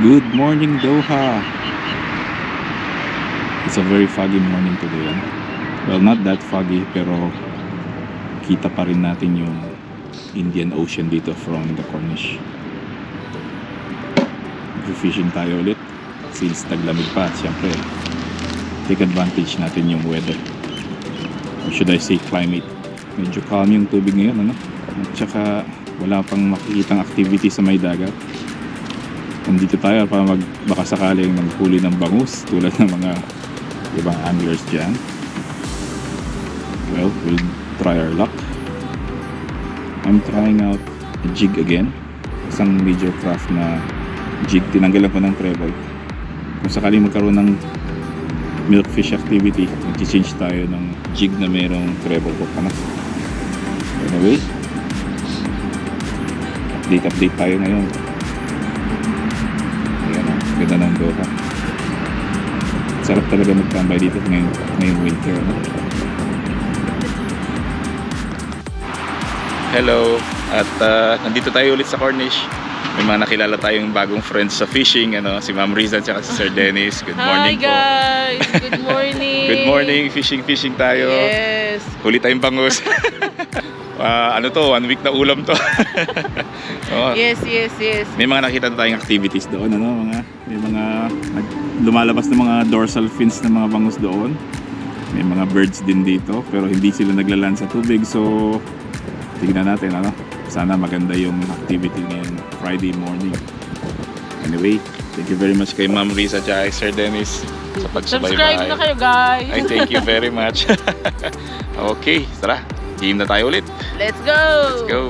Good morning, Doha. It's a very foggy morning today. Well, not that foggy, pero kita pa rin natin yung Indian Ocean dito from the Cornish. Fishing tayo ulit since taglamig pa. Siyempre, take advantage natin yung weather. Or should I say climate. Medyo calm yung tubig ngayon, ano? At saka wala pang makikitang activity sa may dagat. Nandito tayo para baka sakaling maghuli ng bangus tulad ng mga ibang anglers dyan. Well, we'll try our luck. I'm trying out a jig again. Isang major craft na jig. Tinanggalan ko ng treble. Kung sakaling magkaroon ng milkfish activity, mag-change tayo ng jig na mayroong treble hook. Anyway, update tayo ngayon. Ganda ng Doha. Sarap talaga magtambay dito ngayong winter, no? Hello, at nandito tayo ulit sa Cornish. May mga nakilala tayong bagong friends sa fishing, ano, si Ma'am Riza at si Sir Dennis. Good morning. Hi guys, good morning. Good morning, fishing tayo. Yes. Huli tayong bangus. Ano to, 1 week na ulam to. Oh. Yes. May mga nakita tayong activities doon, ano, may mga lumalabas na mga dorsal fins ng mga bangus doon. May mga birds din dito, pero hindi sila naglaland sa tubig. So, tignan natin, ano. Sana maganda yung activity ngayon Friday morning. Anyway, thank you very much kay Ma'am Riza at Sir Dennis sa pagsubaybay. Subscribe na kayo, guys. Ay, thank you very much. Okay, tara. Game na tayo ulit. Let's go. Let's go.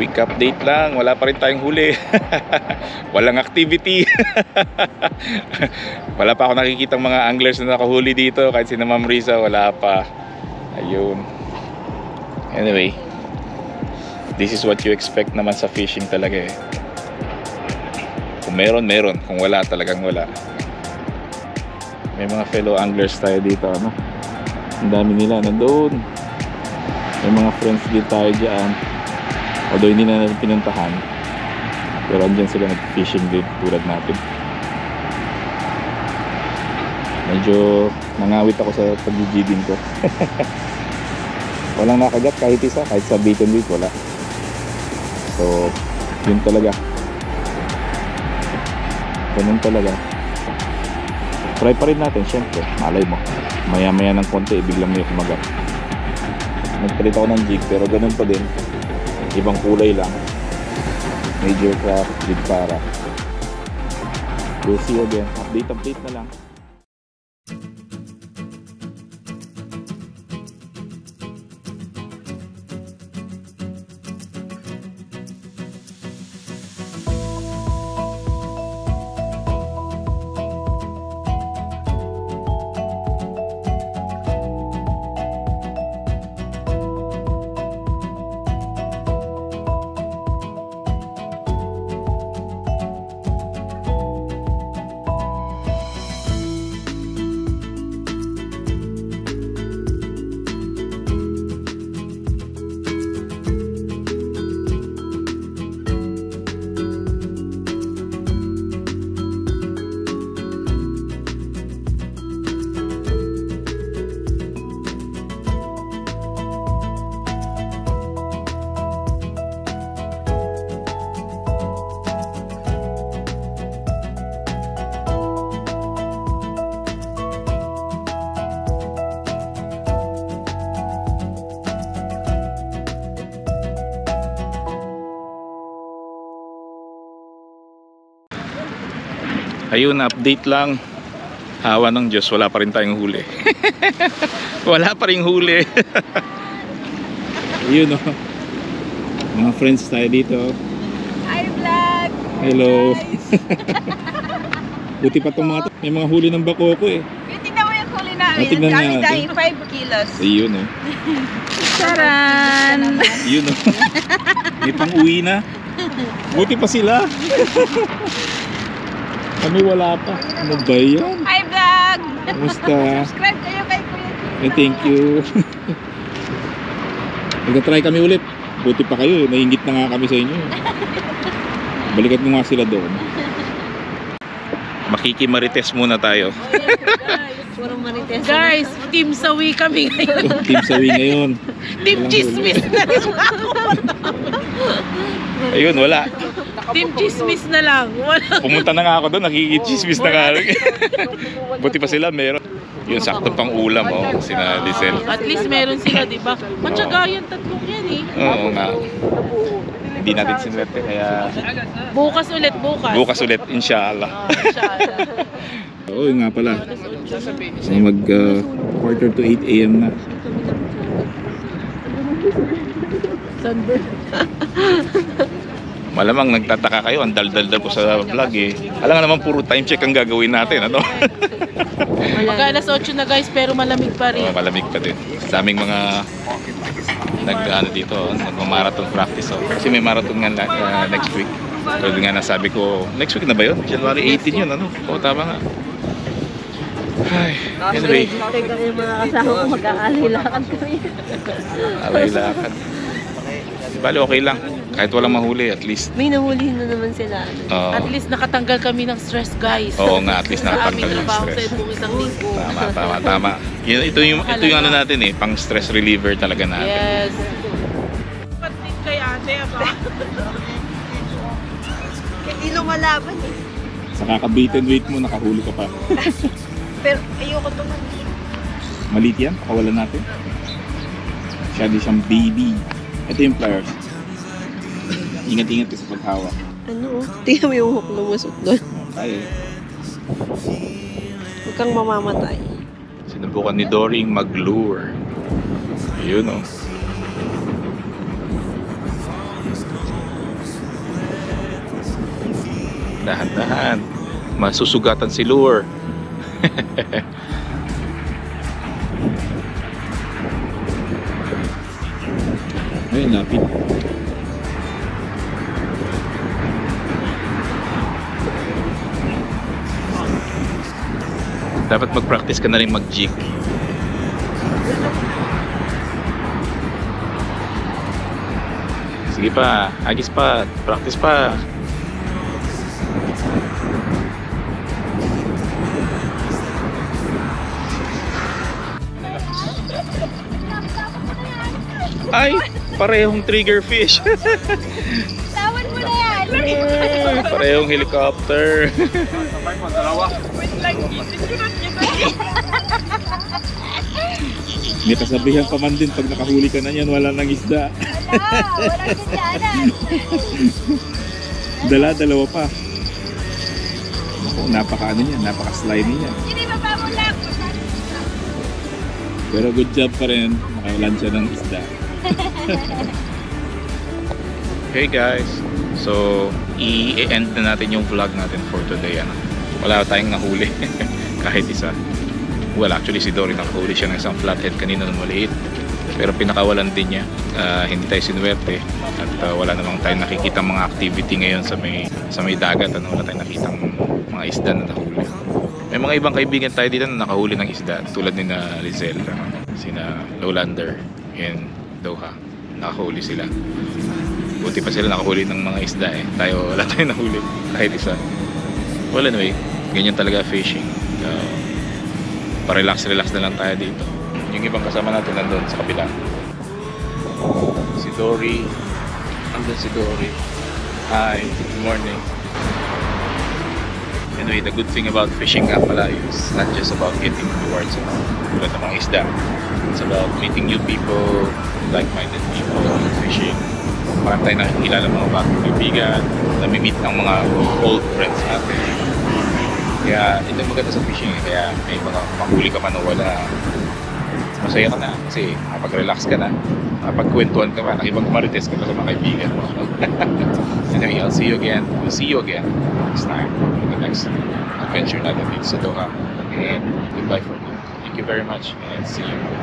Quick update lang, wala pa rin tayong huli. Walang activity. Wala pa ako nakikitang mga anglers na nakahuli dito. Kahit si Ma'am Riza, wala pa. Ayun. Anyway, this is what you expect naman sa fishing talaga eh. Kung meron. Kung wala, talagang wala. May mga fellow anglers tayo dito, ano? Ang dami nila nandoon. May mga friends din tayo dyan. Although hindi na natin pinuntahan, pero andyan sila nag-fishing din tulad natin. Medyo nangawit ako sa pag-jibin ko. Walang nakagat kahit isa, kahit sa bait and weight wala. So, yun talaga. Ganun talaga. Try pa rin natin, syempre. Malay mo, maya-maya ng konti, biglang may kumagat. Nagpalit ako ng jig, pero ganun pa din. Ibang kulay lang. Major craft, jig para. We'll see you again. Update na lang. Ayun, update lang. Hawa ng Diyos, wala pa rin tayong huli. Wala pa rin huli. Ayun, oh. Mga friends tayo dito. Hi vlog! Hello. Buti pa itong mga may mga huli ng bakoko eh. Tingnan mo yung huli namin. Tingnan Dami natin. dahil 5 kilos. Ayun, oh. Charan! Yun, oh. May pang-uwi na. Buti pa sila. Kami wala pa. Ano ba yan? Hi vlog! Kamusta? Subscribe kayo kay Kuya. Thank you. Nag-try kami ulit. Buti pa kayo, naingit na nga kami sa inyo. Balikat mo nga sila doon. Makikimarites muna tayo. Puro marites. Guys, team sawi kami ngayon. Team sawi ngayon. Team Walang chismis huli. na rin. Ayun, wala. Team chismis na lang. Wala. Pumunta na nga ako doon, nakikichismis na nga. Buti pa sila, meron. Yun, sakto pang ulam, oh, sina Lizelle. At least meron sila, di ba? Matyaga yan, tatlong yan eh. Oo nga. Hindi natin sinwerte, kaya Bukas ulit, bukas. bukas ulit, inshallah. Inshallah. Oo, nga pala. So, quarter to 8 a.m. na. Sunburn. Malamang nagtataka kayo, ang dal-dal ko sa vlog eh. Alam nga naman, puro time check ang gagawin natin, ano? Mag alas 8 na guys, pero malamig pa rin. Oh, malamig pa din. Daming mga nag-ano dito, nagma-marathon practice. Oh. Kasi may marathon nga next week. So nga nasabi ko, next week na ba yun? January 18 yun, ano? Oo, tama nga. Ay, anyway. Tingnan yung mga kasama ko mag-aalilakan kami. Alay lakad. Bali, okay lang. Kahit walang mahuli, at least. May nahuli na naman sila. Oo. At least nakatanggal kami ng stress guys. Oo nga, at least nakatanggal ng Sa aming trabaho stress. sa buong isang linggo. Tama. Ito yung ano natin eh, pang stress reliever talaga natin. Yes. Patik kay ate, ba? Hindi lumalaban eh. Sa kakabait and wait mo, nakahuli ka pa. Pero ayoko tumanin. Maliit yan, pakawalan natin. Masyado siyang baby. Ito yung pliers. Ingat-ingat ka sa paghawak. Ano? Tingnan mo yung hook lumusot doon. Tayo. Huwag kang mamamatay. Sinubukan ni Doring mag-lure. Yun oh. Dahan-dahan. Masusugatan si lure. Ayun, lapit. Dapat mag-practice ka na rin mag-jig. Sige pa, agis pa, practice pa. Ay, parehong trigger fish. Tawan mo na yan! Parehong helicopter. May kasabihan pa man din pag nakahuli ka na yan, wala nang isda. Walang sadyanan! Dalawa pa. Naku, napaka-ano niya, napaka-slimy niya. Hindi ba mo lang? Pero good job pa rin, nakalansya ng isda. Hey guys, so i-end na natin yung vlog natin for today. Ano? Wala tayong nahuli, kahit isa. Well, actually si Dory nakahuli siya ng isang flathead kanina nung maliit. Pero pinakawalan din niya, hindi tayo sinuwerte. At wala namang tayong nakikita mga activity ngayon sa may dagat. Ano? Wala tayong nakitang mga isda na nahuli. May mga ibang kaibigan tayo dito na nakahuli ng isda, tulad ni na Lizelle, sina Lowlander and Doha. Nakahuli sila. Buti pa sila nakahuli ng mga isda eh. Tayo wala tayong nahuli kahit isa. Well anyway, ganyan talaga fishing. Pa-relax na lang tayo dito. Yung ibang kasama natin nandun sa kabila. Si Dory. Andun si Dory. Hi, good morning. Anyway, the good thing about fishing nga pala is not just about getting rewards tulad ng mga isda. It's about meeting new people, like-minded people, fishing. Parang tayo nakikilala mga bagong kaibigan, nami-meet ng mga old friends natin. Kaya ito yung maganda sa fishing eh. Kaya may mga mahuli ka man o wala, masaya ka na kasi makapag-relax ka na, makapagkwentuhan ka pa, nakibang marites ka pa sa mga kaibigan mo. Anyway, I'll see you again. We'll see you again next time in the next adventure natin dito sa Doha. And goodbye for now. Thank you very much and see you.